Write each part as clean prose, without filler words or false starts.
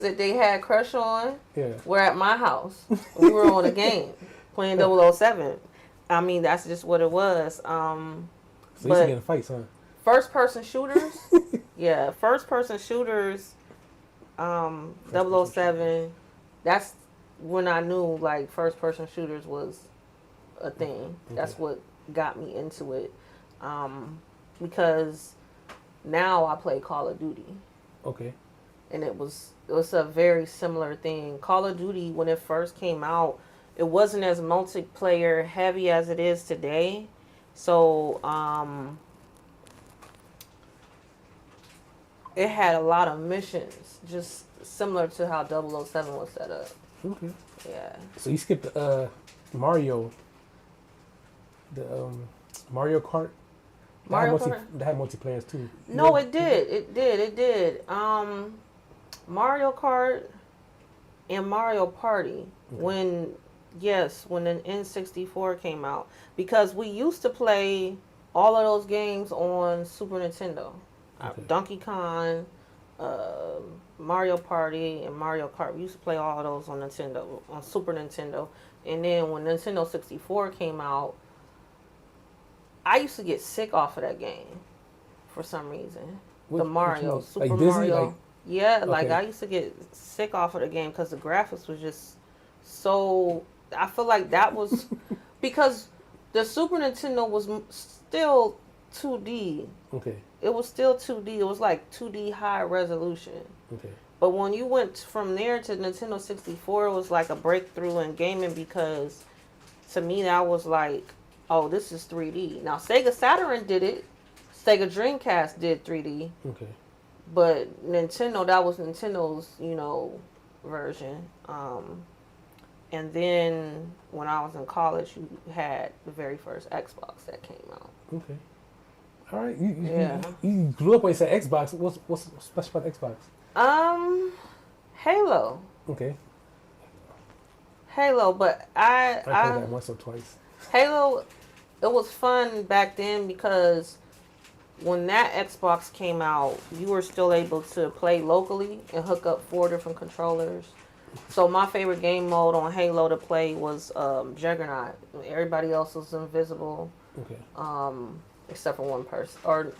that they had crush on Yeah. were at my house. We were on a game playing 007. I mean, that's just what it was. So you used to But get in fights, huh? first person shooters, yeah, first person shooters, First person 007. That's when I knew like first person shooters was a thing. Okay. That's what got me into it. Because now I play Call of Duty. Okay. And it was a very similar thing. Call of Duty, when it first came out, it wasn't as multiplayer heavy as it is today. So it had a lot of missions, just similar to how 007 was set up. Okay. Yeah. So you skipped Mario, the Mario Kart. Mario Kart? They had multiplayers too. No, it did. It did. Mario Kart and Mario Party. Okay. When the N64 came out, because we used to play all of those games on Super Nintendo. Okay. Donkey Kong, Mario Party, and Mario Kart. We used to play all of those on Super Nintendo. And then when Nintendo 64 came out, I used to get sick off of that game for some reason. The Mario, Super like Disney, Mario. Yeah, okay. like I used to get sick off of the game because the graphics was just so. I feel like that was because the Super Nintendo was still 2D. Okay. It was still 2D. It was like 2D high resolution. Okay. But when you went from there to Nintendo 64, it was like a breakthrough in gaming because to me that was like, oh, this is 3D. Now Sega Saturn did it. Sega Dreamcast did 3D. Okay. But Nintendo, that was Nintendo's, version. And then when I was in college, you had the very first Xbox that came out. Okay. All right. You grew up when you said Xbox. What's special about Xbox? Halo. Okay. Halo, but I played that once or twice. Halo, it was fun back then because when that Xbox came out, you were still able to play locally and hook up 4 different controllers. So my favorite game mode on Halo to play was Juggernaut. Everybody else was invisible. Okay. Except for one person. Or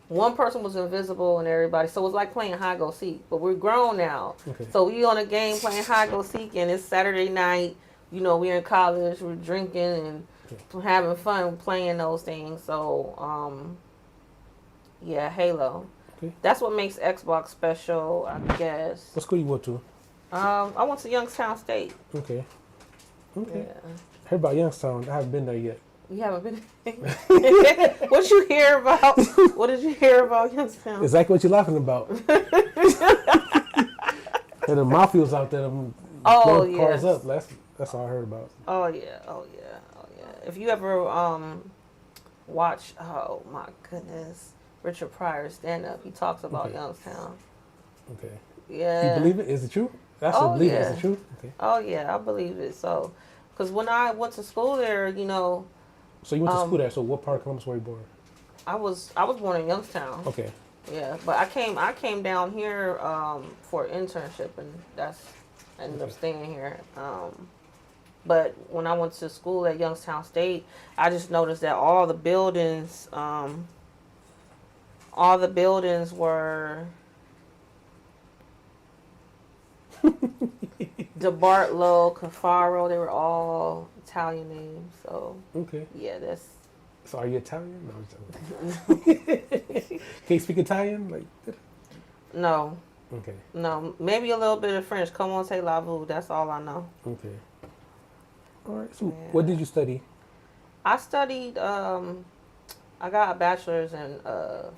one person was invisible and everybody. So it was like playing hide go seek. But we're grown now. Okay. So we on a game playing hide go seek and it's Saturday night. We're in college. We're drinking and having fun playing those things. So, yeah, Halo. Okay. That's what makes Xbox special, I guess. What school you went to? I went to Youngstown State. Okay. Okay. Yeah. I heard about Youngstown. I haven't been there yet. You haven't been. What did you hear about? What did you hear about Youngstown? Exactly what you're laughing about. And the mafias out there, blowing cars up. That's all I heard about. Oh yeah. If you ever watch, oh my goodness, Richard Pryor's stand up, he talks about Youngstown. Okay. Yeah. You believe it? Is it true? That's what I believe. Is it true? Okay. Oh yeah, I believe it. So, because when I went to school there, So you went to school there. So what part of Columbus were you born? I was born in Youngstown. Okay. Yeah, but I came down here for internship, and I ended up staying here. But when I went to school at Youngstown State, I just noticed that all the buildings were DeBartolo, Cafaro. They were all Italian names. So okay. Yeah, that's. So are you Italian? No, I'm joking. Can you speak Italian? No. Okay. No, maybe a little bit of French. Comment c'est la vous? That's all I know. Okay. All right. So what did you study? I studied. I got a bachelor's in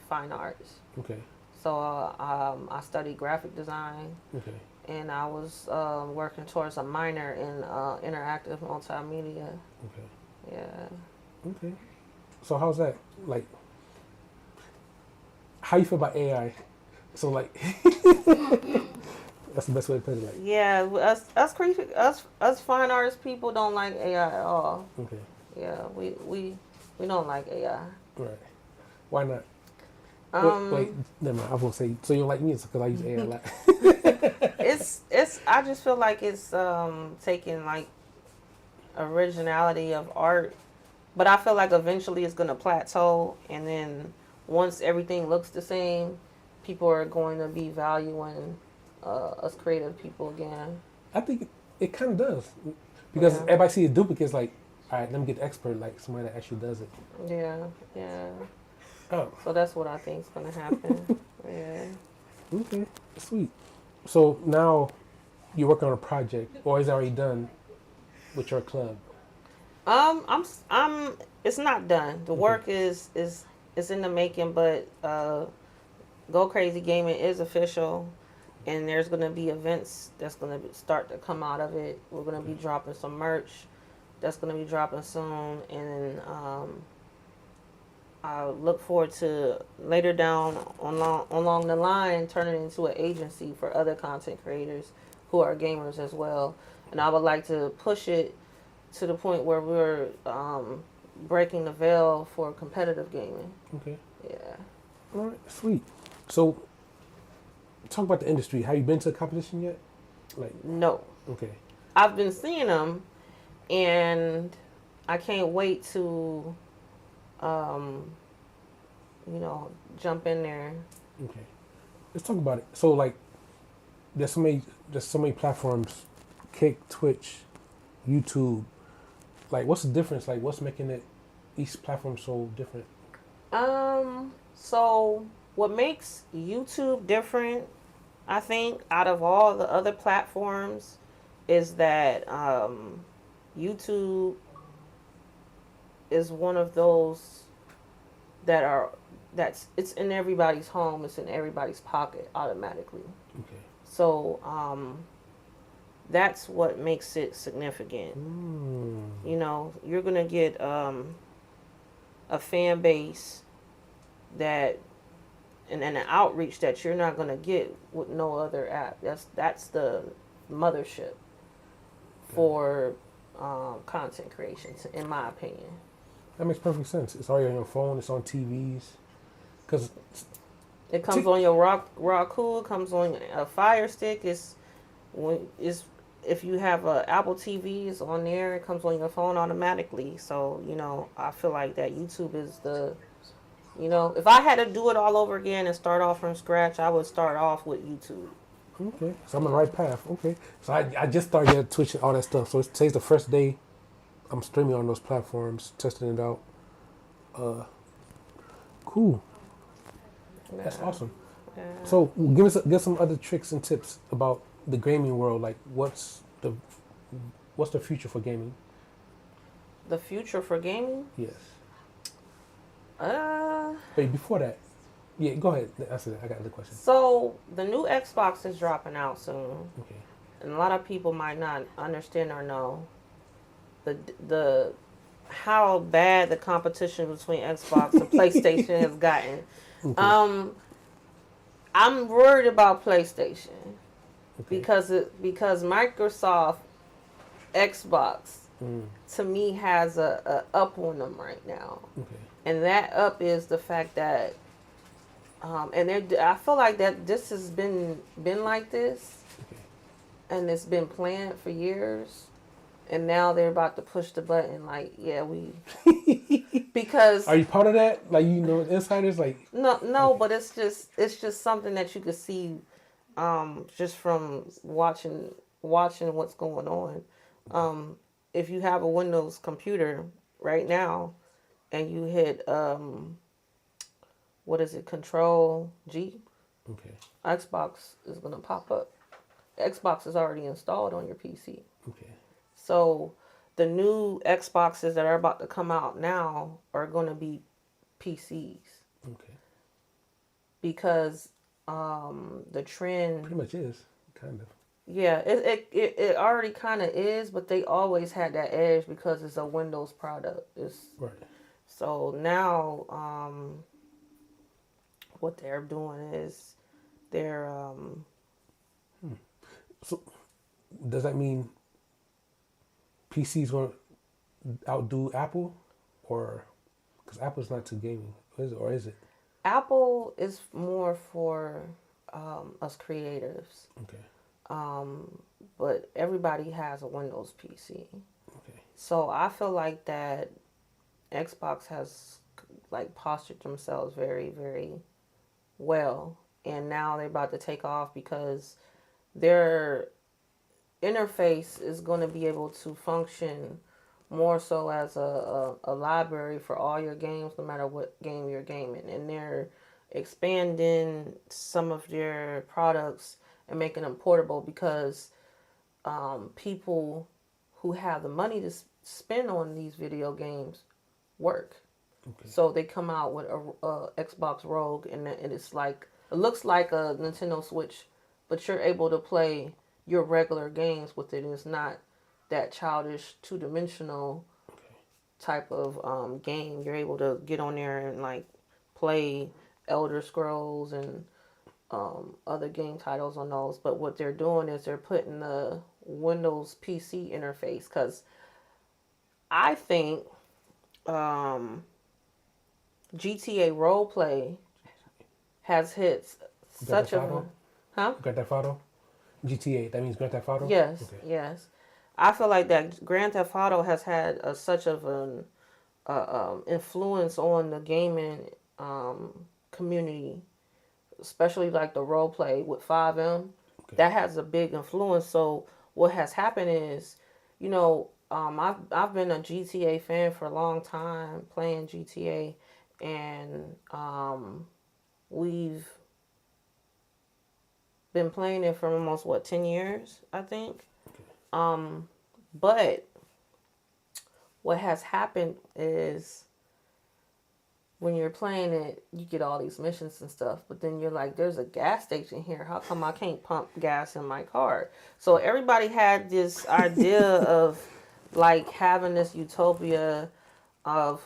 fine arts. Okay. So I studied graphic design. Okay. And I was working towards a minor in interactive multimedia. Okay. Yeah. Okay. So how's that? How you feel about AI? So that's the best way to put it. Yeah, us fine arts people don't like AI at all. Okay. Yeah, we don't like AI. Right. Why not? Wait, never mind. I won't say. So you don't like me because I use AI a lot. it's I just feel like it's taking like originality of art, but I feel like eventually it's gonna plateau, and then once everything looks the same, people are going to be valuing us creative people again. I think it kind of does because Yeah, everybody sees duplicates. Like, all right, let me get the expert, like somebody that actually does it. yeah, yeah. Oh, So that's what I think is gonna happen. Yeah. okay, sweet. So now you're working on a project, or is it already done with your club? I'm. It's not done. The Okay, work is in the making, but Go Crazy Gaming is official, and there's gonna be events that's gonna start to come out of it. We're gonna be dropping some merch that's gonna be dropping soon, and I look forward to later down along the line turning it into an agency for other content creators who are gamers as well. And I would like to push it to the point where we're breaking the veil for competitive gaming. okay, Yeah. all right, sweet. So talk about the industry. Have you been to a competition yet? Like, No. okay, I've been seeing them, and I can't wait to, um, jump in there. okay. Let's talk about it. So like, there's so many platforms, Kick, Twitch, YouTube. Like, what's the difference? Like, what's making it each platform so different? So what makes YouTube different, I think, out of all the other platforms, is that YouTube is one of those that are that's it's in everybody's home, it's in everybody's pocket automatically. Okay. So that's what makes it significant. Mm. You're gonna get a fan base that and an outreach that you're not gonna get with no other app. That's the mothership for content creation, in my opinion. That makes perfect sense. It's already on your phone. It's on TVs. Because It comes on your Roku. It comes on a Fire Stick. It's if you have a Apple TV, it's on there. It comes on your phone automatically. So I feel like that YouTube is the if I had to do it all over again and start off from scratch, I would start off with YouTube. okay, so I'm on the right path. Okay, so I just started Twitch and all that stuff. So today's the first day I'm streaming on those platforms, testing it out. Uh, cool. That's Yeah. awesome. Yeah. So give some other tricks and tips about the gaming world. Like what's the future for gaming? The future for gaming? Yes. Uh, Wait, before that, yeah, go ahead. That's it. I got another question. so the new Xbox is dropping out soon, Okay. and a lot of people might not understand or know the how bad the competition between Xbox and PlayStation has gotten. Okay. I'm worried about PlayStation Okay. because Microsoft Xbox to me has a up on them right now, Okay. and that up is the fact that and I feel like that this has been like this, Okay. and it's been planned for years, and now they're about to push the button. Like, yeah, we because Are you part of that? Like, insiders like. no, Okay. but it's just something that you could see, just from watching what's going on. If you have a Windows computer right now, and you hit what is it, Control G, Okay. Xbox is gonna pop up. Xbox is already installed on your PC. Okay. So the new Xboxes that are about to come out now are gonna be PCs Okay. because the trend. Pretty much is kind of. Yeah, it already kind of is, but they always had that edge because it's a Windows product. Right. So now what they're doing is they're So does that mean PC's going to outdo Apple, or because Apple's not too gaming, or is it? Apple is more for us creatives. Okay. but everybody has a Windows PC. Okay. So I feel like that Xbox has like postured themselves very, very well, and now they're about to take off because their interface is going to be able to function more so as a library for all your games, no matter what game you're gaming. And they're expanding some of their products and making them portable because people who have the money to spend on these video games work. Okay. So they come out with a Xbox Rogue, and it's like it looks like a Nintendo Switch, but you're able to play your regular games with it. It's not that childish, two-dimensional Okay. type of game. You're able to get on there and like play Elder Scrolls and other game titles on those. But what they're doing is they're putting the Windows PC interface because I think GTA Roleplay has hit Grand such Theft a Auto? huh? Grand Theft Auto? GTA, that means Grand Theft Auto? Yes, Okay. yes. I feel like that Grand Theft Auto has had such of an influence on the gaming community, especially like the role play with 5M. Okay. That has a big influence. So what has happened is, I've been a GTA fan for a long time, playing GTA, and we've been playing it for almost 10 years, I think. But what has happened is when you're playing it, you get all these missions and stuff, but then you're like, there's a gas station here. How come I can't pump gas in my car? So everybody had this idea of like having this utopia of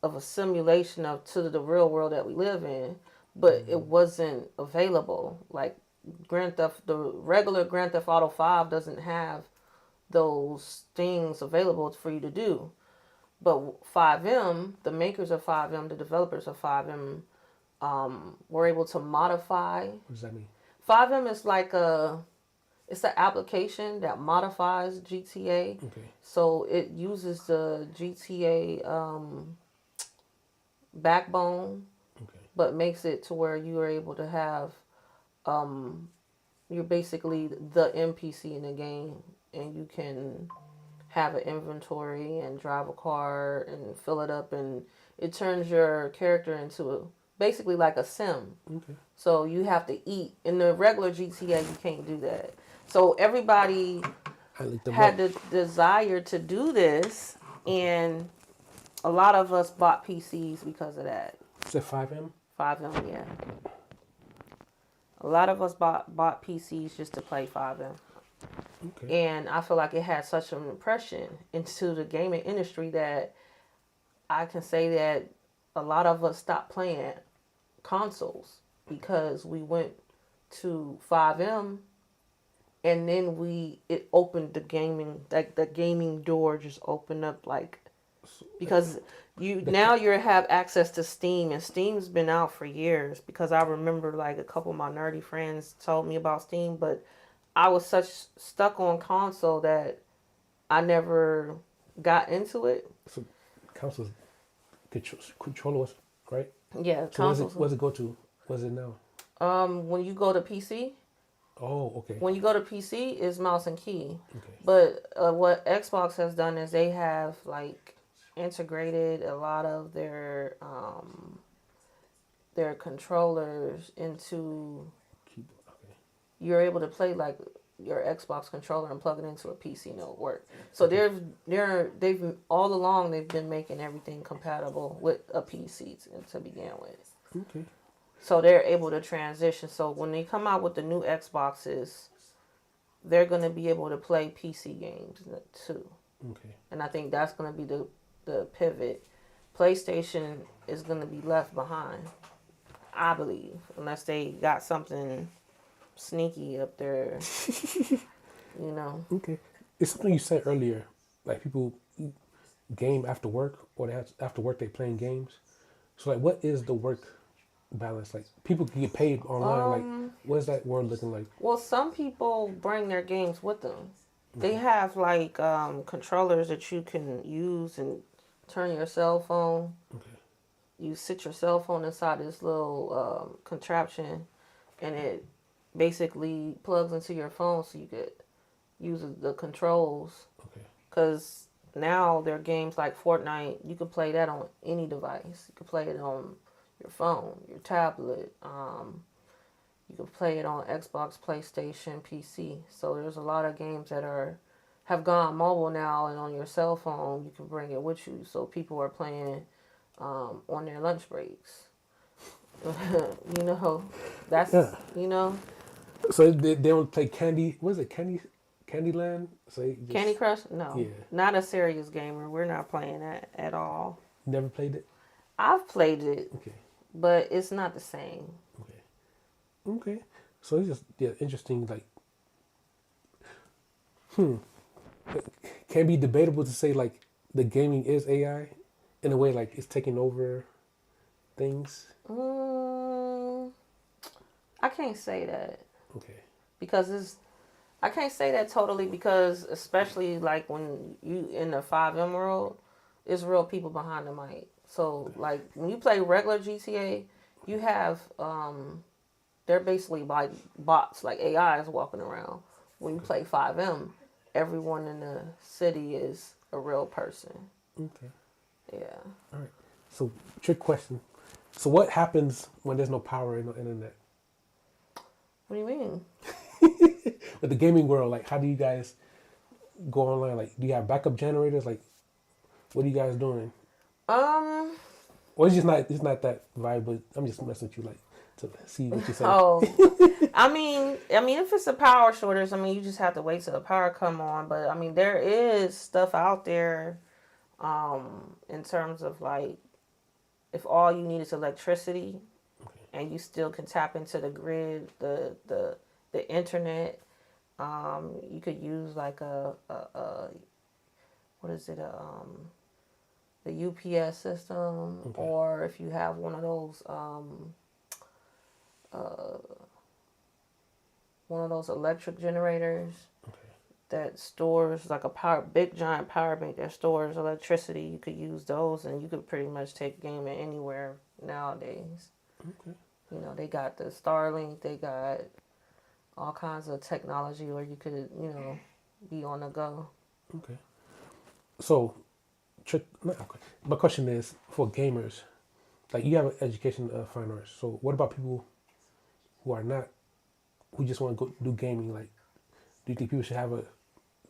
a simulation of to the real world that we live in, but it wasn't available. Like the regular Grand Theft Auto 5 doesn't have those things available for you to do. But 5M, the makers of 5M, the developers of 5M, were able to modify. What does that mean? 5M is like it's an application that modifies GTA. Okay. So it uses the GTA backbone, Okay. but makes it to where you are able to have, you're basically the NPC in the game, and you can have an inventory and drive a car and fill it up, and it turns your character into basically like a sim. Okay. So you have to eat. In the regular GTA, you can't do that. So everybody had the desire to do this, and a lot of us bought PCs because of that. Is it 5M? 5M, yeah. A lot of us bought PCs just to play 5M. Okay. And I feel like it had such an impression into the gaming industry that I can say that a lot of us stopped playing consoles because we went to 5M, and then it opened the gaming, like the gaming door just opened up, like, because you have access to Steam, and Steam's been out for years. Because I remember like a couple of my nerdy friends told me about Steam, but I was stuck on console that I never got into it. So consoles controllers, right? Yeah, so consoles. What's it go to? What's it now? When you go to PC, Oh, okay. when you go to PC, is mouse and key. Okay. But what Xbox has done is they have like integrated a lot of their controllers into. Keyboard. Okay. You're able to play like your Xbox controller and plug it into a PC and it'll work. So they've all along they've been making everything compatible with a PC to begin with. Okay. So they're able to transition. So when they come out with the new Xboxes, they're going to be able to play PC games too. Okay. And I think that's going to be the pivot. PlayStation is going to be left behind, I believe, unless they got something sneaky up there, Okay. It's something you said earlier, like people game after work, or after work they playing games. So like, what is the work balance? Like people can get paid online. Like Um, what is that world looking like? well, some people bring their games with them. They Okay. have like controllers that you can use and turn your cell phone. Okay. You sit your cell phone inside this little contraption, and it basically plugs into your phone, so you could use the controls. Okay. Because now there are games like Fortnite. You can play that on any device. You can play it on your phone, your tablet. You can play it on Xbox, PlayStation, PC. So there's a lot of games that have gone mobile now, and on your cell phone you can bring it with you. So people are playing on their lunch breaks. you know, that's Yeah. you know So they don't play Candy. What is it? Candyland. So they Candy just Crush. No, yeah. not a serious gamer. We're not playing that at all. Never played it. I've played it, Okay. but it's not the same. Okay. Okay. So it's just yeah interesting. Like hmm, can be debatable to say like the gaming is AI in a way like it's taking over things. Mm, I can't say that Okay. because I can't say that totally because especially like when you in the 5M world, it's real people behind the mic. So like when you play regular GTA, you have they're basically like bots, like AIs walking around. When you play 5M, everyone in the city is a real person. Okay. Yeah. All right. So trick question. So what happens when there's no power in the internet? What do you mean? With the gaming world, like how do you guys go online? Like do you have backup generators? Like what are you guys doing? Um. Or it's not that vibe, I'm just messing with you like to see what you say. Oh. I mean, if it's a power shortage, I mean, you just have to wait till the power come on. But I mean, there is stuff out there, in terms of like, if all you need is electricity, Okay. and you still can tap into the grid, the internet. You could use like a what is it? The UPS system, Okay. or if you have one of those electric generators Okay. that stores like a big giant power bank that stores electricity. You could use those, and you could pretty much take gaming anywhere nowadays. Okay. They got the Starlink, they got all kinds of technology where you could, be on the go. Okay. So trick. No, okay. My question is for gamers. Like you have an education of fine arts. So what about people who are not who just want to go do gaming? Like, do you think people should have a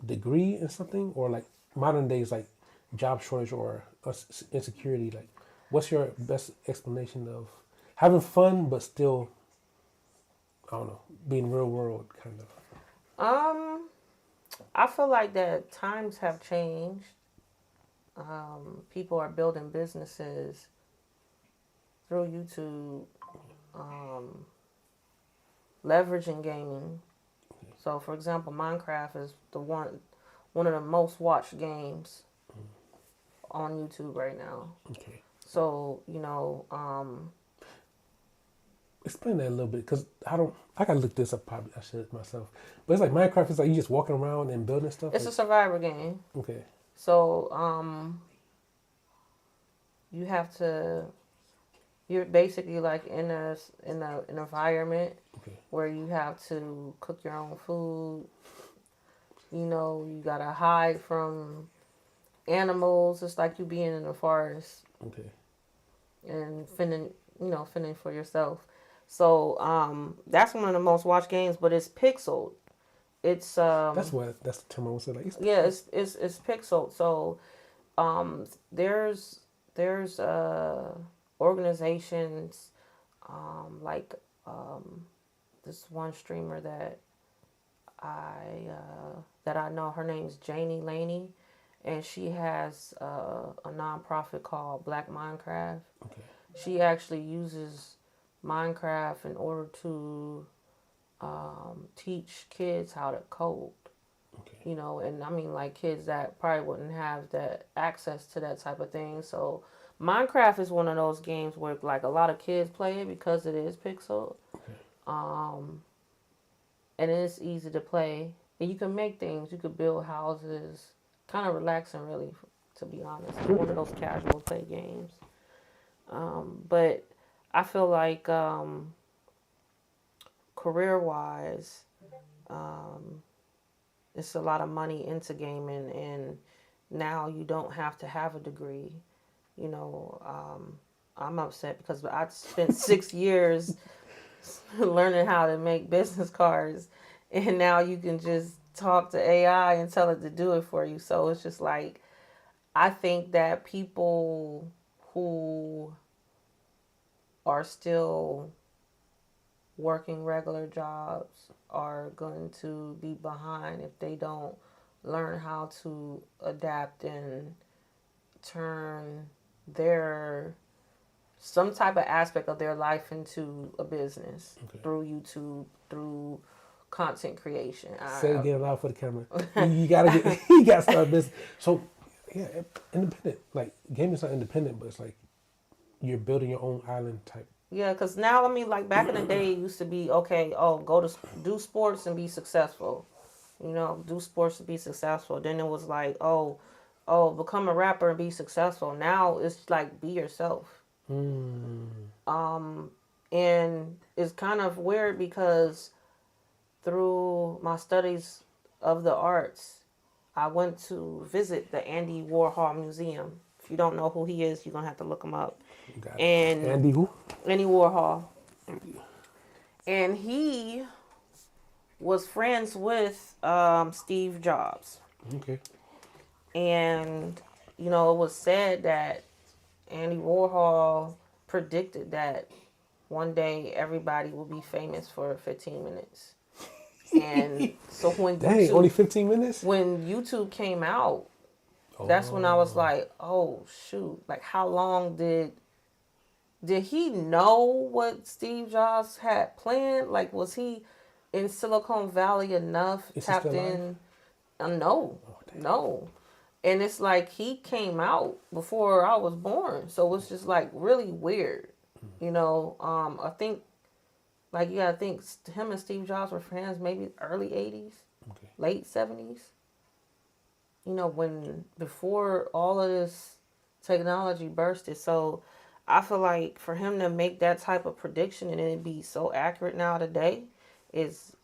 degree in something, or like modern days like job shortage or insecurity? Like, what's your best explanation of having fun but still I don't know being real world kind of? Um, I feel like that times have changed. People are building businesses through YouTube, um, leveraging gaming. So, for example, Minecraft is one of the most watched games on YouTube right now. Okay, So, explain that a little bit because I don't. I gotta look this up. Probably I should myself. But it's like Minecraft is like you just walking around and building stuff. it's Like, a survivor game. okay, So, you have to. You're basically like in an environment okay, where you have to cook your own food. You gotta hide from animals. It's like you being in the forest okay. and fending for yourself. So that's one of the most watched games, but it's pixeled. It's That's the term I was saying. Like, it's yeah, it's pixeled. So there's organizations like this one streamer I that I know. Her name's Janie Laney, and she has a nonprofit called Black Minecraft. okay, She actually uses Minecraft in order to teach kids how to code. okay, And I mean like kids that probably wouldn't have that access to that type of thing. So Minecraft is one of those games where like a lot of kids play it because it is pixel. Okay. And it's easy to play. And you can make things. You could build houses. Kind of relaxing, really, to be honest. One of those casual play games. But I feel like career-wise, it's a lot of money into gaming, and now you don't have to have a degree. You know, I'm upset because I spent 6 years learning how to make business cards, and now you can just talk to AI and tell it to do it for you. So it's just like, I think that people who are still working regular jobs are going to be behind if they don't learn how to adapt and turn their some type of aspect of their life into a business through YouTube, through content creation. Say it again loud for the camera. You gotta get, you gotta start business. So, yeah, independent. Like gaming's not independent, but it's like you're building your own island type. Yeah, because now, I mean, like back in the day, it used to be, okay, oh, go to do sports and be successful. You know, do sports to be successful. Then it was like, become a rapper and be successful. Now it's like, be yourself. And it's kind of weird because through my studies of the arts, I went to visit the Andy Warhol Museum. If you don't know who he is, you're going to have to look him up. And Andy who? Andy Warhol. And he was friends with Steve Jobs. Okay. And, you know, it was said that Andy Warhol predicted that one day everybody will be famous for 15 minutes. And so when Dang, YouTube, only 15 minutes? when YouTube came out, that's when I was like, oh shoot, like how long did he know what Steve Jobs had planned? Like, was he in Silicon Valley enough, Is he tapped still in? No, dang. no. And it's like he came out before I was born, so it's just like really weird, you know. I think, like, you gotta think, him and Steve Jobs were friends maybe early '80s, Okay. late '70s. You know, when before all of this technology bursted. So I feel like for him to make that type of prediction and it be so accurate now today is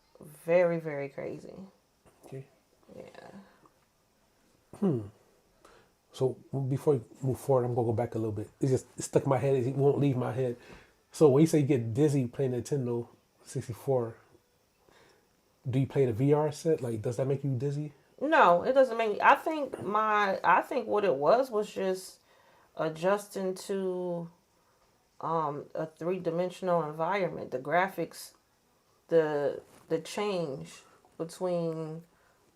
very, very crazy. Okay. Yeah. So before you move forward, I'm gonna go back a little bit. It stuck in my head. It won't leave my head. So when you say you get dizzy playing Nintendo 64, do you play the VR set? Like, does that make you dizzy? No, it doesn't make me. I think what it was just adjusting to a three-dimensional environment. The graphics, the change between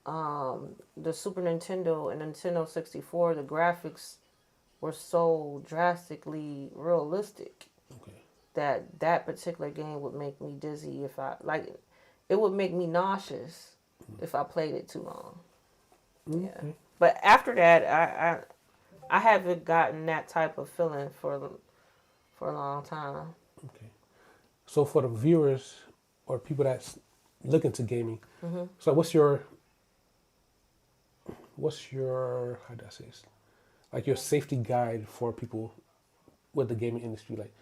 the Super Nintendo and Nintendo 64, the graphics were so drastically realistic Okay. that particular game would make me dizzy if I like. It would make me nauseous if I played it too long. Yeah, but after that, I haven't gotten that type of feeling for a long time. Okay. So for the viewers or people that's looking to gaming, so what's your how do I say this? Like your safety guide for people with the gaming industry? Like,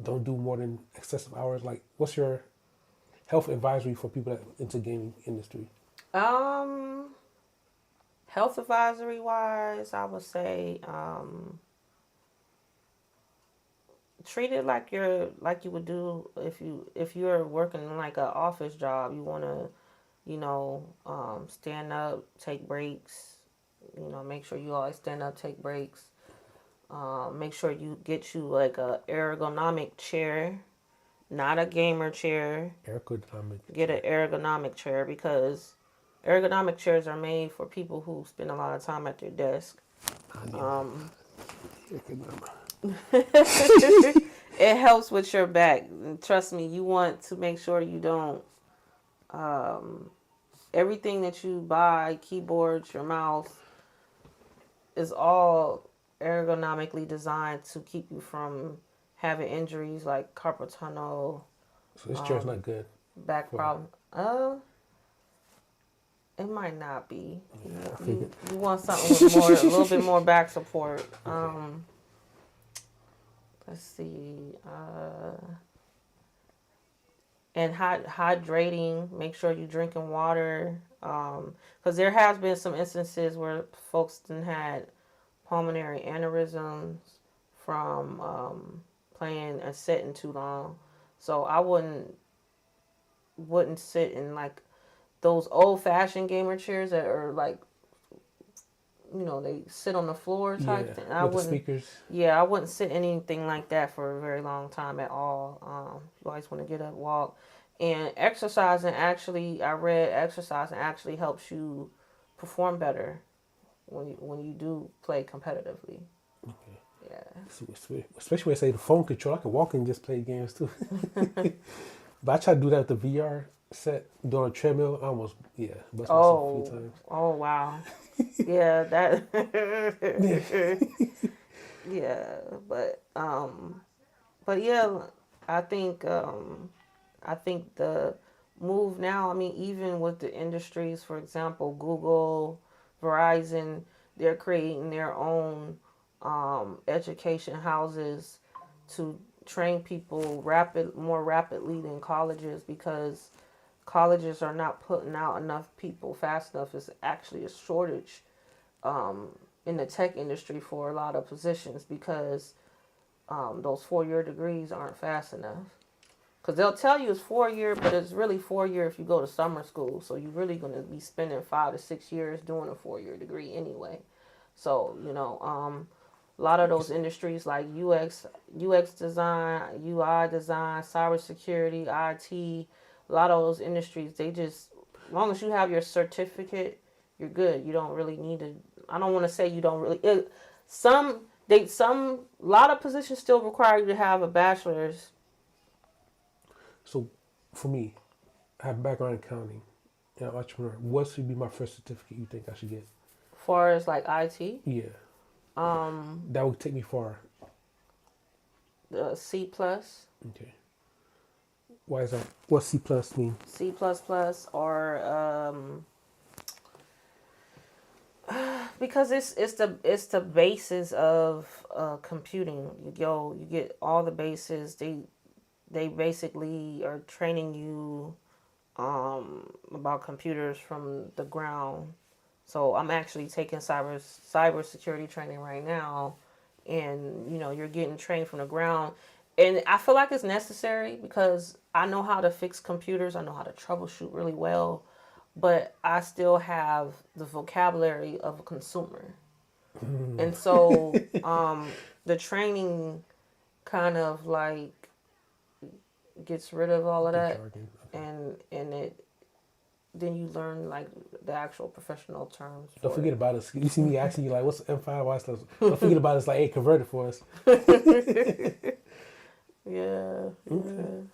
don't do more than excessive hours. Like, what's your health advisory for people that into gaming industry? Health advisory wise, I would say treat it like you would do if you're working like an office job. You want to, stand up, take breaks. Make sure you always stand up, take breaks. Make sure you get you like a ergonomic chair, not a gamer chair. Ergonomic. Get an ergonomic chair because ergonomic chairs are made for people who spend a lot of time at their desk. It helps with your back. And trust me, you want to make sure you don't. Everything that you buy, keyboards, your mouse, is all ergonomically designed to keep you from having injuries like carpal tunnel, So this chair's not good. back for- problem. It might not be. I You, figured. you want something with more, a little bit more back support. Let's see. And hydrating. Make sure you're drinking water. Because there has been some instances where folks done had pulmonary aneurysms from playing and sitting too long. So I wouldn't sit in like those old fashioned gamer chairs that are like, they sit on the floor type thing. I with the wouldn't. speakers. Yeah, I wouldn't sit anything like that for a very long time at all. You always want to get up, walk, and exercising. Actually, I read exercising actually helps you perform better when you do play competitively. Okay. Yeah. Especially when I say the phone control, I can walk and just play games too. But I tried to do that with the VR set, doing a treadmill. I almost, bust myself a few times. Oh wow. Yeah, that. Yeah, but yeah, I think the move now. I mean, even with the industries, for example, Google, Verizon, they're creating their own education houses to train people more rapidly than colleges because colleges are not putting out enough people fast enough. It's actually a shortage in the tech industry for a lot of positions because those 4-year degrees aren't fast enough. Because they'll tell you it's 4-year, but it's really 4-year if you go to summer school. So you're really going to be spending 5 to 6 years doing a 4-year degree anyway. So, a lot of those industries like UX design, UI design, cybersecurity, IT, a lot of those industries, as long as you have your certificate, you're good. You don't really need to. I don't want to say you don't really. A lot of positions still require you to have a bachelor's. So, for me, I have a background in accounting and I'm an entrepreneur. What should be my first certificate you think I should get? As far as like IT, Yeah, that would take me far. the C plus, Okay. Why is that? What C plus mean? C plus plus, or because it's the basis of computing. You get all the bases. They basically are training you about computers from the ground. So I'm actually taking cybersecurity training right now, and you're getting trained from the ground, and I feel like it's necessary because I know how to fix computers. I know how to troubleshoot really well, but I still have the vocabulary of a consumer, and so the training kind of like gets rid of all of that, Jargon. Okay. and it then you learn like the actual professional terms. Don't forget about us. You see me asking you like, "What's M5?" Why stuff? Don't forget about us. Like, hey, convert it for us. Yeah. Okay.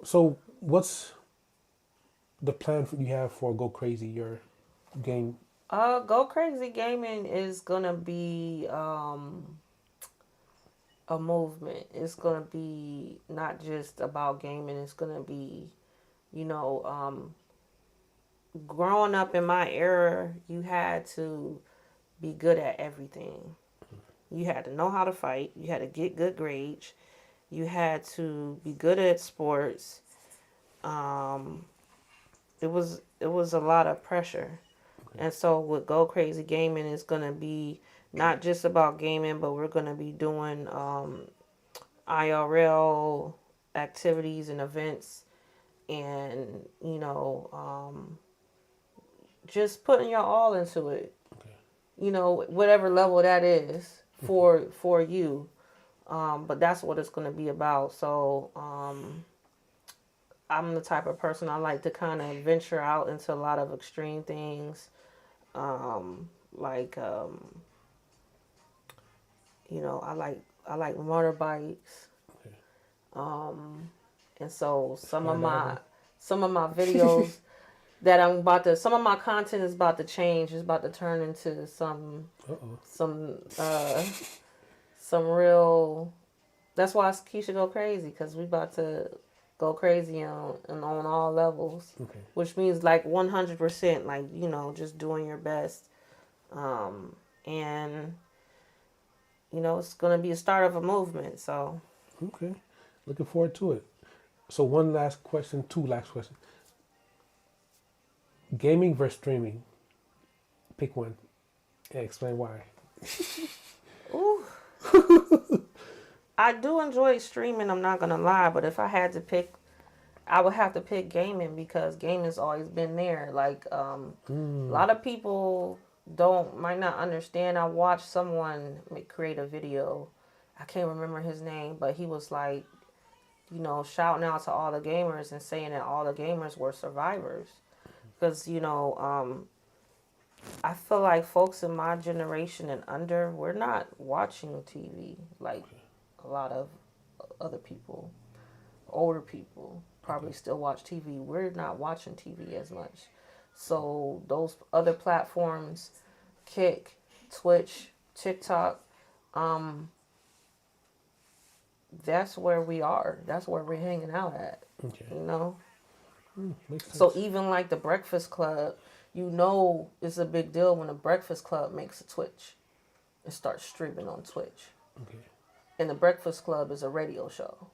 So, what's the plan you have for Go Crazy, your game? Go Crazy Gaming is gonna be a movement. It's gonna be not just about gaming. It's gonna be, growing up in my era, you had to be good at everything. You had to know how to fight. You had to get good grades. You had to be good at sports. Um, it was a lot of pressure. Okay. And so with Go Crazy Gaming, it's gonna be not just about gaming, but we're gonna be doing IRL activities and events, and just putting your all into it. Okay. Whatever level that is for you. But that's what it's gonna be about. So I'm the type of person I like to kind of venture out into a lot of extreme things. Like I like motorbikes. Okay. And so some of my videos that some of my content is about to change. It's about to turn into some Uh-oh. some some real. That's why Keisha go crazy, because we about to go crazy on all levels, Okay. which means like 100%, like just doing your best, and it's gonna be a start of a movement. So Okay. Looking forward to it. So one last question, two last questions. Gaming versus streaming. Pick one and explain why. ooh, I do enjoy streaming. I'm not gonna lie, but if I had to pick, I would have to pick gaming, because gaming's always been there. Like a lot of people might not understand. I watched someone create a video. I can't remember his name, but he was like, shouting out to all the gamers and saying that all the gamers were survivors. Because I feel like folks in my generation and under, we're not watching TV like a lot of other people. Older people probably still watch TV. We're not watching TV as much. So those other platforms, Kick, Twitch, TikTok, that's where we are. That's where we're hanging out at. Okay. Makes sense. So even like the Breakfast Club, it's a big deal when the Breakfast Club makes a Twitch and starts streaming on Twitch. Okay. And the Breakfast Club is a radio show.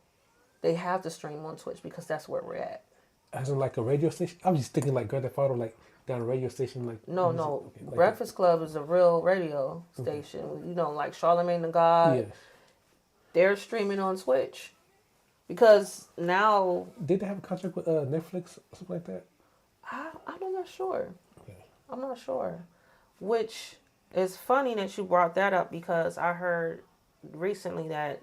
They have to stream on Twitch because that's where we're at. As in like a radio station? I was just thinking like Grand Theft Auto, like down a radio station, like No. okay, like Breakfast Club is a real radio station. Like Charlemagne the God. Yeah. They're streaming on Twitch. Because now, Did they have a contract with Netflix or something like that? I'm not sure. Okay. I'm not sure. Which is funny that you brought that up, because I heard recently that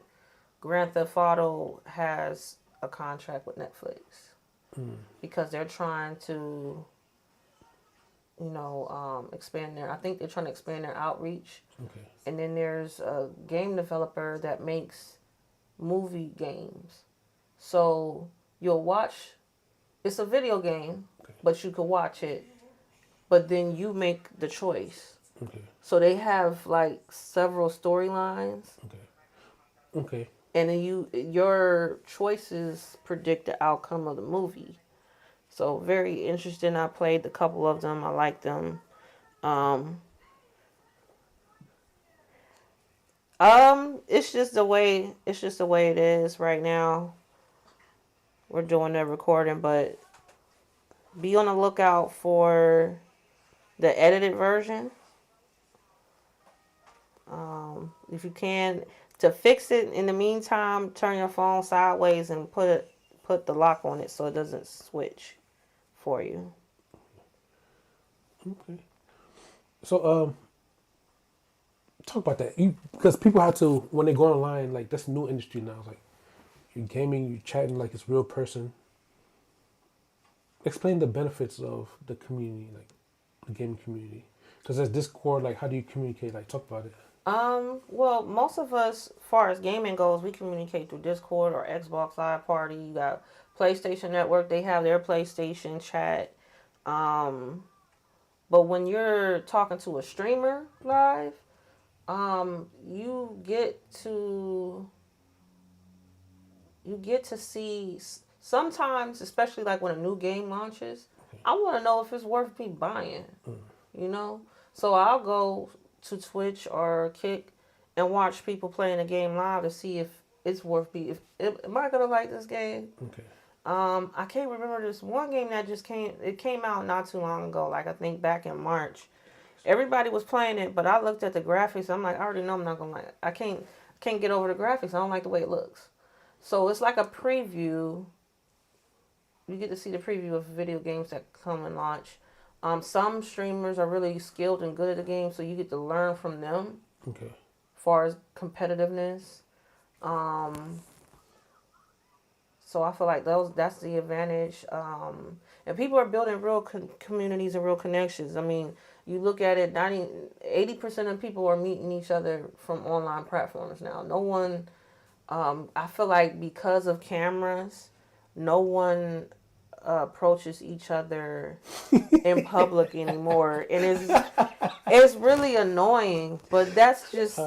Grand Theft Auto has a contract with Netflix. Because they're trying to, expand I think they're trying to expand their outreach. Okay. And then there's a game developer that makes movie games. So you'll watch, it's a video game, but you could watch it, but then you make the choice. Okay. So they have like several storylines. Okay. Okay. And then your choices predict the outcome of the movie. So very interesting. I played a couple of them. I like them. It's just the way it is right now. We're doing the recording, but be on the lookout for the edited version. If you can, to fix it in the meantime, turn your phone sideways and put the lock on it so it doesn't switch for you. Okay. So talk about that. Because people have to, when they go online, like that's a new industry now. Like you're gaming, you're chatting like it's a real person. Explain the benefits of the community, like the gaming community. Because there's Discord, like how do you communicate? Like talk about it. Well, most of us, as far as gaming goes, we communicate through Discord or Xbox Live Party. You got PlayStation Network, they have their PlayStation chat. But when you're talking to a streamer live, you get to see sometimes, especially like when a new game launches, I want to know if it's worth me buying. So I'll go to Twitch or Kick and watch people playing a game live to see if it's worth me. Am I gonna like this game? Okay. I can't remember this one game that just came. It came out not too long ago. Like I think back in March. Everybody was playing it, but I looked at the graphics. I'm like, I already know I'm not gonna like it. I can't get over the graphics. I don't like the way it looks. So it's like a preview. You get to see the preview of video games that come and launch. Some streamers are really skilled and good at the game, so you get to learn from them. Okay. As far as competitiveness. So I feel like that's the advantage. And people are building real communities and real connections. I mean, you look at it, 80% of people are meeting each other from online platforms now. No one, I feel like because of cameras, no one approaches each other in public anymore. And it's really annoying, but that's just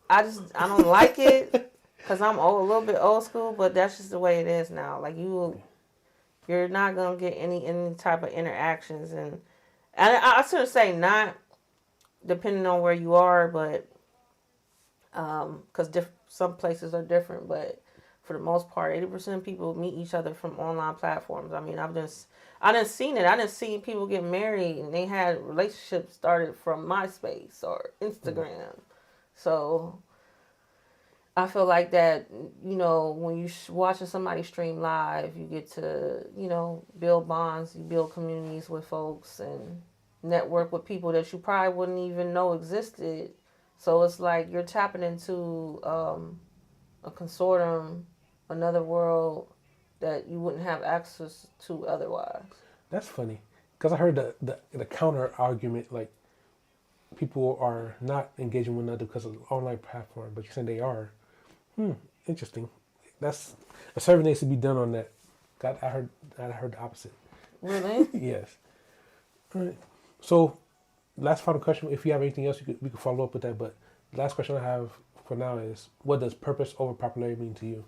I don't like it because I'm a little bit old school, but that's just the way it is now. Like you're not gonna get any type of interactions, and I shouldn't say not depending on where you are, but because some places are different, but for the most part, 80% of people meet each other from online platforms. I mean, I done seen it. I done seen people get married and they had relationships started from MySpace or Instagram. So I feel like that, when you watching somebody stream live, you get to, build bonds, you build communities with folks and network with people that you probably wouldn't even know existed. So it's like you're tapping into a consortium, another world that you wouldn't have access to otherwise. That's funny because I heard the counter argument like people are not engaging with another because of the online platform, but you're saying they are. Interesting. That's a survey needs to be done on that. I heard the opposite. Really? Yes. All right. So, last final question. If you have anything else, we could follow up with that. But the last question I have for now is: what does purpose over popularity mean to you?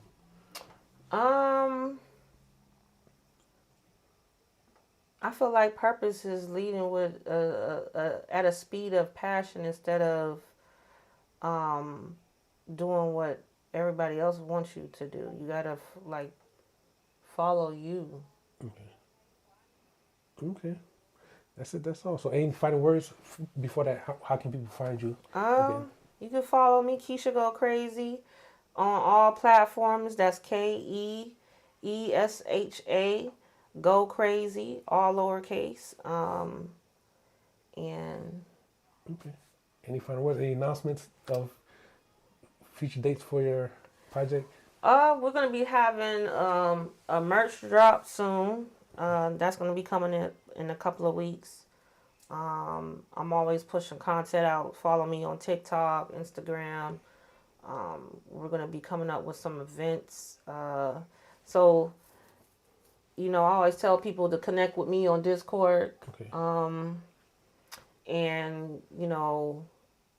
I feel like purpose is leading with at a speed of passion instead of doing what everybody else wants you to do. You gotta like follow you. Okay. Okay. That's it. That's all. So, any final words before that? How can people find you again? You can follow me, Keisha Go Crazy, on all platforms. That's KEESHA Go Crazy, all lowercase. And Okay. Any final words? Any announcements of future dates for your project? we're gonna be having a merch drop soon. That's gonna be coming in a couple of weeks. I'm always pushing content out. Follow me on TikTok, Instagram. We're gonna be coming up with some events. So I always tell people to connect with me on Discord. Okay. And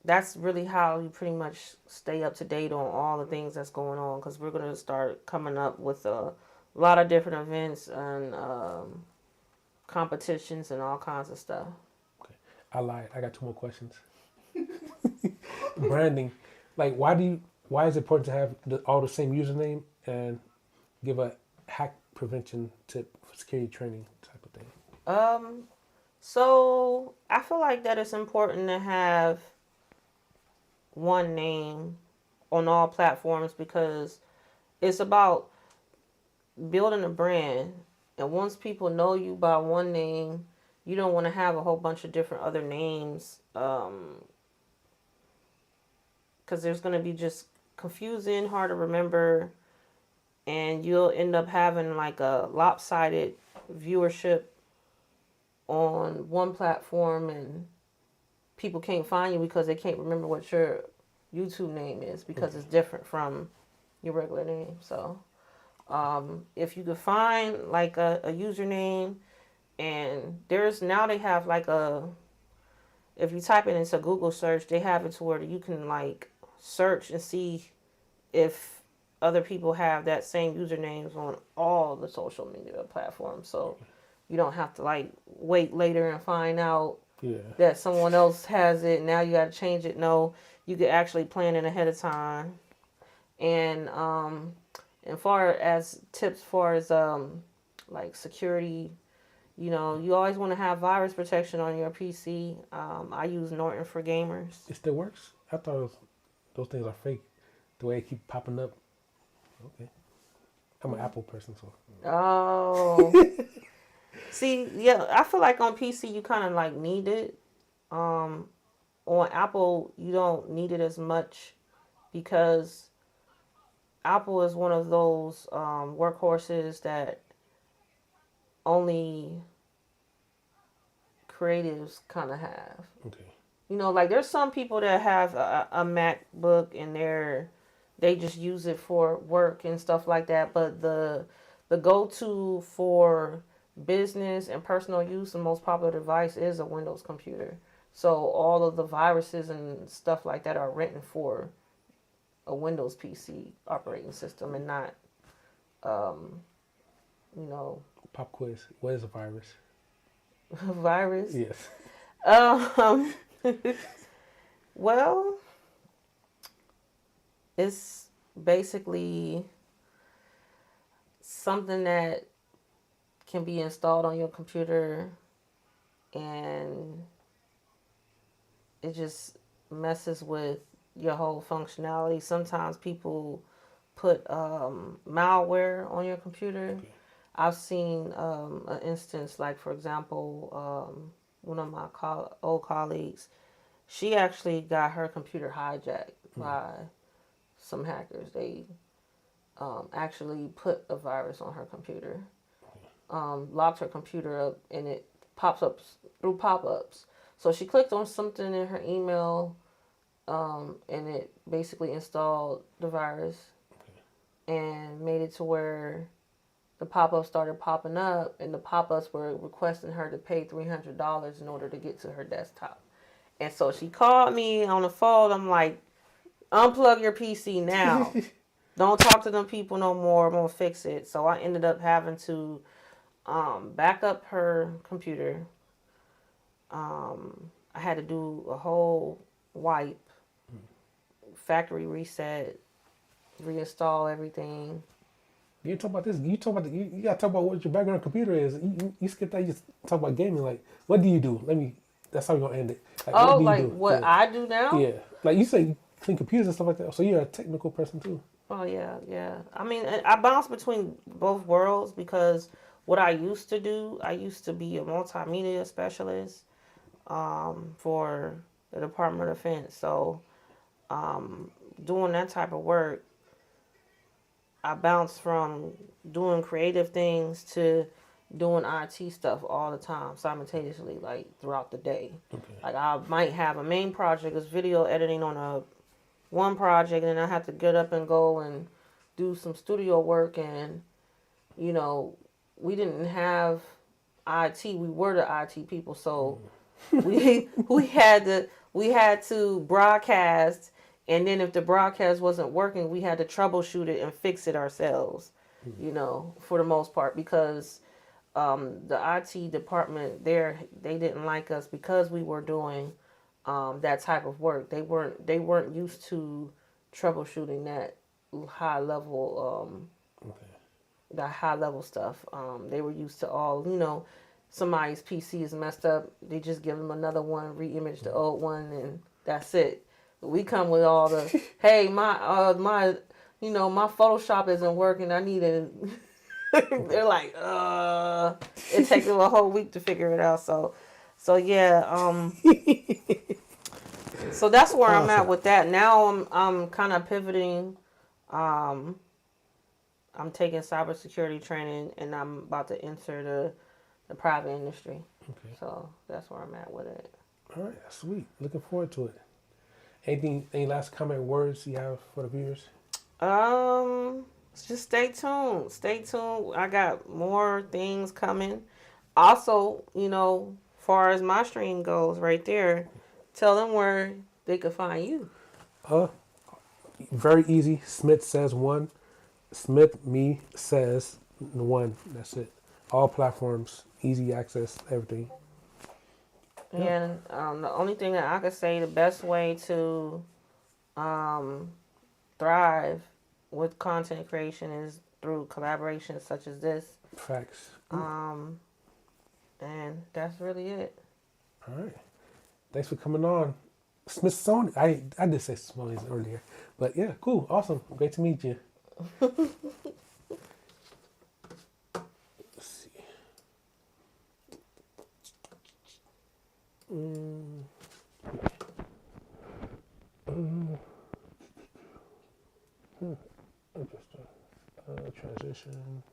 that's really how you pretty much stay up to date on all the things that's going on, because we're going to start coming up with a lot of different events and competitions and all kinds of stuff. Okay. I lied. I got two more questions. Branding, like why is it important to have all the same username and give a hack prevention tip for security training type of thing? So I feel like that it's important to have one name on all platforms because it's about building a brand. And once people know you by one name, you don't want to have a whole bunch of different other names, because there's going to be just confusing, hard to remember, and you'll end up having like a lopsided viewership on one platform, and people can't find you because they can't remember what your YouTube name is because it's different from your regular name. So if you could find like a username, and they have like if you type it into Google search, they have it to where you can like search and see if other people have that same usernames on all the social media platforms. So you don't have to like wait later and find out that someone else has it. Now you got to change it. No, you could actually plan it ahead of time. And far as tips for as like security, you always want to have virus protection on your PC. I use Norton for gamers. It still works? I thought those things are fake. The way it keep popping up. Okay. I'm an Apple person, so. Oh. See, yeah, I feel like on PC you kind of like need it. On Apple you don't need it as much because Apple is one of those workhorses that only creatives kind of have. Okay. Like there's some people that have a MacBook and they just use it for work and stuff like that. But the go-to for business and personal use, the most popular device is a Windows computer. So all of the viruses and stuff like that are written for a Windows PC operating system and not, you know, Pop quiz. What is a virus? a virus. Yes. Um, well, it's basically something that can be installed on your computer and it just messes with your whole functionality. Sometimes people put malware on your computer. Okay. I've seen an instance, like for example, one of my old colleagues, she actually got her computer hijacked by some hackers. They actually put a virus on her computer, locked her computer up, and it pops up through pop-ups. So she clicked on something in her email, and it basically installed the virus and made it to where the pop-ups started popping up, and the pop-ups were requesting her to pay $300 in order to get to her desktop. And so she called me on the phone. I'm like, unplug your PC now. Don't talk to them people no more. I'm gonna fix it. So I ended up having to back up her computer. I had to do a whole wipe, factory reset, reinstall everything. You talk about this. You talk about you gotta talk about what your background computer is. You skip that. You just talk about gaming. Like, what do you do? That's how we're gonna end it. Like, Oh, what do you like do? what Yeah. I do now? Yeah, like you say, you clean computers and stuff like that. So you're a technical person too. Oh yeah. I mean, I bounce between both worlds because what I used to do, I used to be a multimedia specialist for the Department of Defense. So doing that type of work, I bounced from doing creative things to doing IT stuff all the time simultaneously, like throughout the day. Okay. Like I might have a main project is video editing on a one project, and then I have to get up and go and do some studio work. And you know, we didn't have IT. We were the IT people, so we had to broadcast. And then if the broadcast wasn't working, we had to troubleshoot it and fix it ourselves. You know, for the most part, because the IT department there, they didn't like us because we were doing that type of work. They weren't used to troubleshooting high level Okay. that high level stuff. They were used to all, somebody's PC is messed up. They just give them another one, re-image the old one, and that's it. We come with all the, hey, my Photoshop isn't working. I need it. They're like, it takes them a whole week to figure it out. So yeah, so that's where I'm at with that. Now I'm kind of pivoting. I'm taking cybersecurity training, and I'm about to enter the private industry. Okay. So that's where I'm at with it. All right. Sweet. Looking forward to it. Any last comment words you have for the viewers? Just stay tuned. Stay tuned. I got more things coming. Also, far as my stream goes, right there, tell them where they could find you. Very easy. Smith says one. Smith me says one. That's it. All platforms, easy access, everything. And the only thing that I could say, the best way to thrive with content creation is through collaborations such as this. Facts. And that's really it. All right. Thanks for coming on. Smithsonian. I did say Smithsonian earlier, but yeah, cool, awesome, great to meet you. Let's see. Interesting. Transition.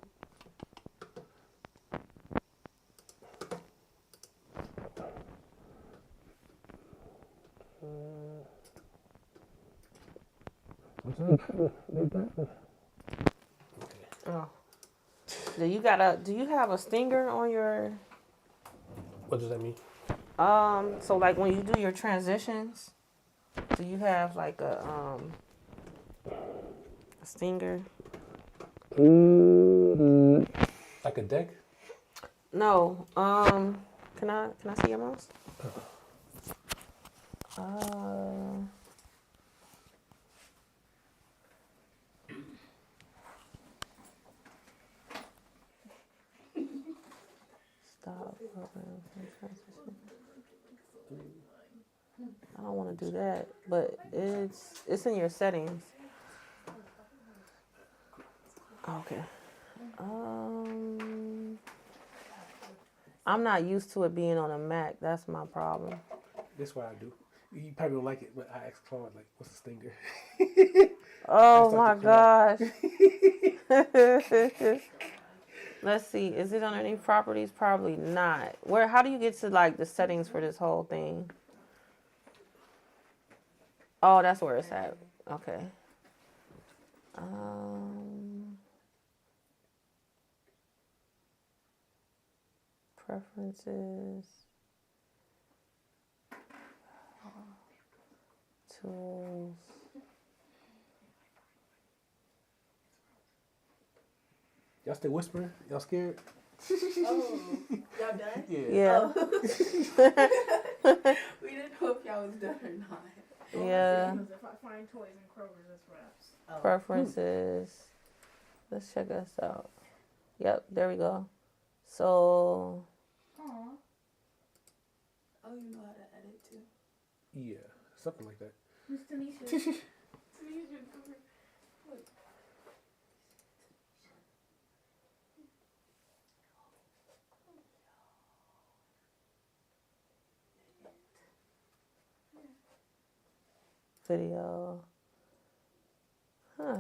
Oh. Do you have a stinger on your What does that mean? so like when you do your transitions, do you have like Stinger. Like a deck? No. Can I see your mouse? Stop. I don't want to do that, but it's in your settings. Okay. I'm not used to it being on a Mac. That's my problem. That's what I do. You probably don't like it, but I asked Claude, like, what's the stinger? Oh my gosh. Let's see. Is it underneath properties? Probably not. How do you get to like the settings for this whole thing? Oh, that's where it's at. Okay. Preferences. Tools. Y'all still whispering? Y'all scared? Oh, y'all done? Yeah. Oh. We didn't know if y'all was done or not. Yeah. If I find toys in Kroger's, that's wraps. Oh. Preferences. Let's check this out. Yep, there we go. So. Aww. Oh, you know how to edit too? Yeah, something like that. Miss Tanisha. Tanisha, look. Video. Huh.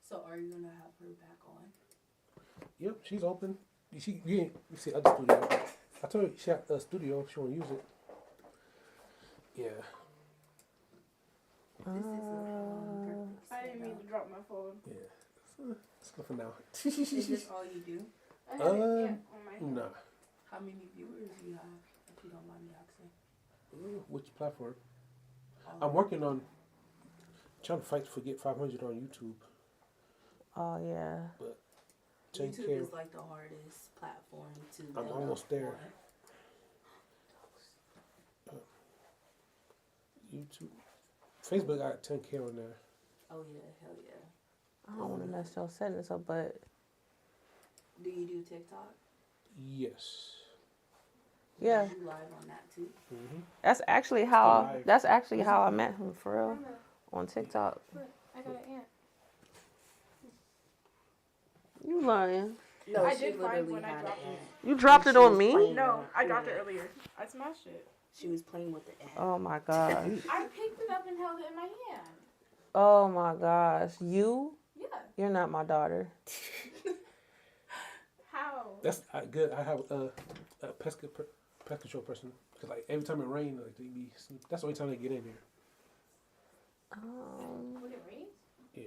So are you gonna have her back on? Yep, she's open. You see other studio. I told her she had a studio if she want to use it. Yeah. This is on purpose. I didn't mean to drop my phone. Yeah. It's good for now. Is this all you do? I had an ant on my hand. Nah. How many viewers do you have, if you don't mind me asking? Which platform? I'm working on trying to fight to get 500 on YouTube. Oh yeah. But YouTube is like the hardest platform to I'm build almost up there. on. YouTube. Facebook got 10K on there. Oh yeah, hell yeah. I don't want to mess your settings up, but Do you do TikTok? Yes. yeah, You live on that too? Mm-hmm. that's actually how I met him for real on TikTok. Look, I got an ant. You lying? No, I she did find literally when I had dropped an it. ant. You dropped it She on was me? playing No, with it. I dropped it Yeah. earlier. I smashed it. She was playing with the ant. Oh my gosh. I picked it up and held it in my hand. Oh my gosh. You? Yeah. You're not my daughter. How? That's good. I have a pest control person because like every time it rains, like they be that's the only time they get in here. When it rains? Yeah.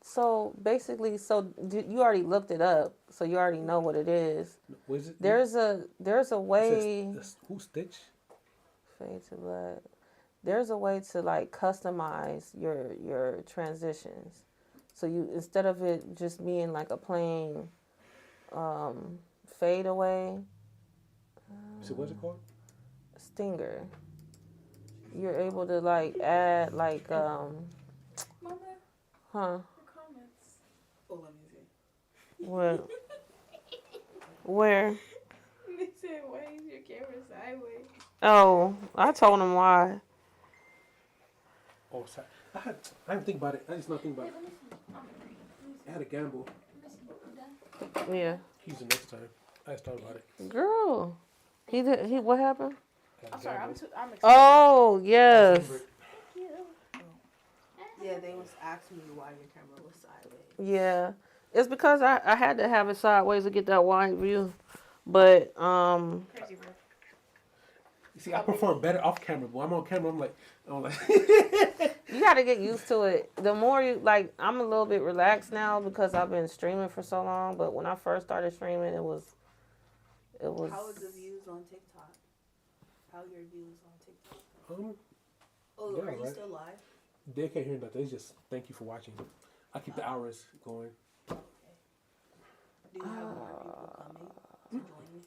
So basically, you already looked it up, so you already know what it is. What is it? There's a way. Who Stitch? Fade to black. There's a way to like customize your transitions. So you instead of it just being like a plain fade away So what's it called? stinger, you're able to like add like Mama, huh? the comments. Oh, let me see. Where? They said, why is your camera sideways? Oh, I told him why. Oh, sorry. I didn't think about it. I just not think about it. I had a gamble. Yeah, He's the next time. I just thought about it. girl. He what happened? I had a I'm sorry, I'm gamble. excited. Oh yes. Yeah, they was asking you why your camera was sideways. Yeah, it's because I had to have it sideways to get that wide view, but Crazy bro. You see, I perform better off camera, but I'm on camera. I'm like, you got to get used to it. The more you like, I'm a little bit relaxed now because I've been streaming for so long. But when I first started streaming, it was. How was the views on TikTok? How are your views on TikTok? yeah, Oh, are you right. still live? They can't hear nothing. They just thank you for watching. I keep the hours going. Okay. Do you have more people coming to join you?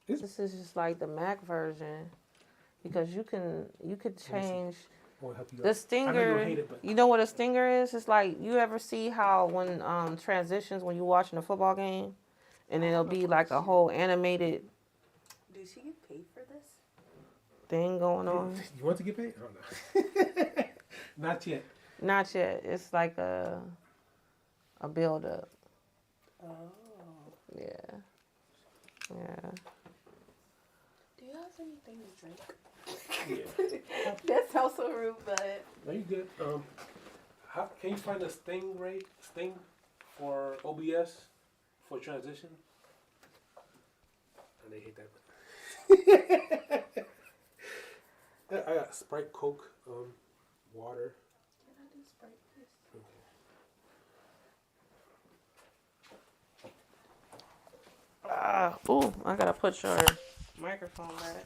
This is just like the Mac version because you could change I want to help you the out. I know you'll stinger. hate it, but You know what a stinger is? It's like you ever see how when transitions when you're watching a football game, and it'll be like a whole animated Does she get paid for this? thing going on. you want to get paid? I don't know. Not yet. Not yet. It's like a build up. Oh. Yeah. Yeah. Do you have anything to drink? Yeah. That sounds so rude, but Are you good? How can you find a sting for OBS for transition? And they hate that. I got Sprite, Coke, water. can I do Sprite, please? Ooh, I gotta put your microphone back.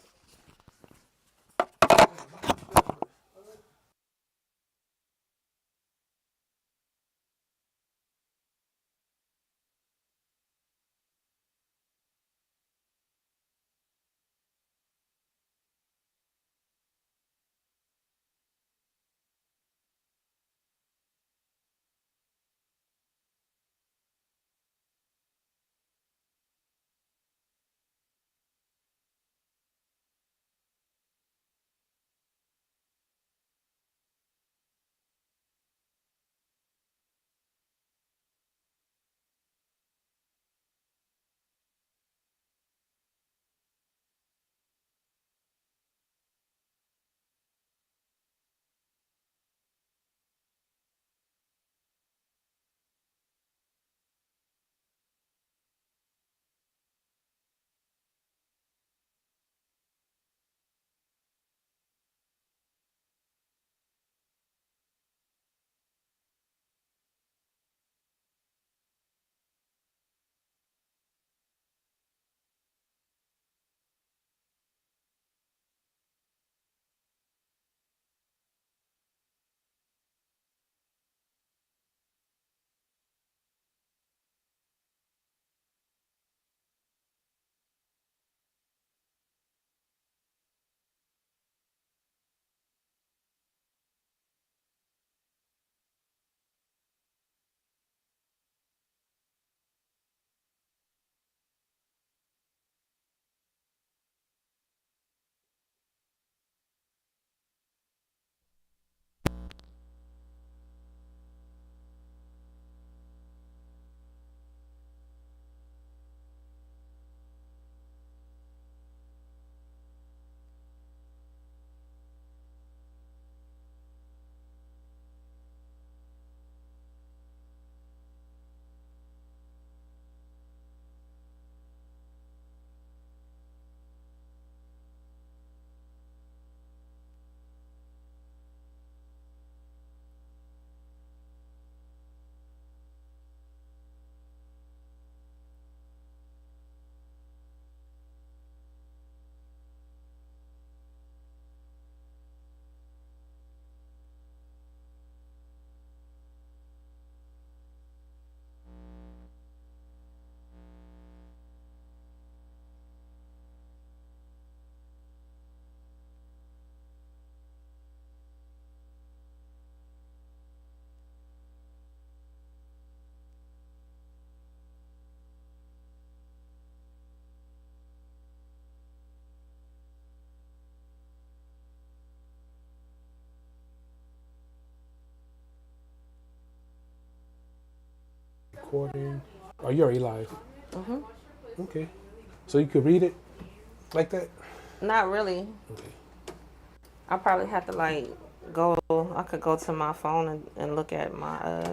Recording. Oh, you're already live. Mhm. Okay. So you could read it like that? Not really. Okay. I probably have to like go. I could go to my phone and look at my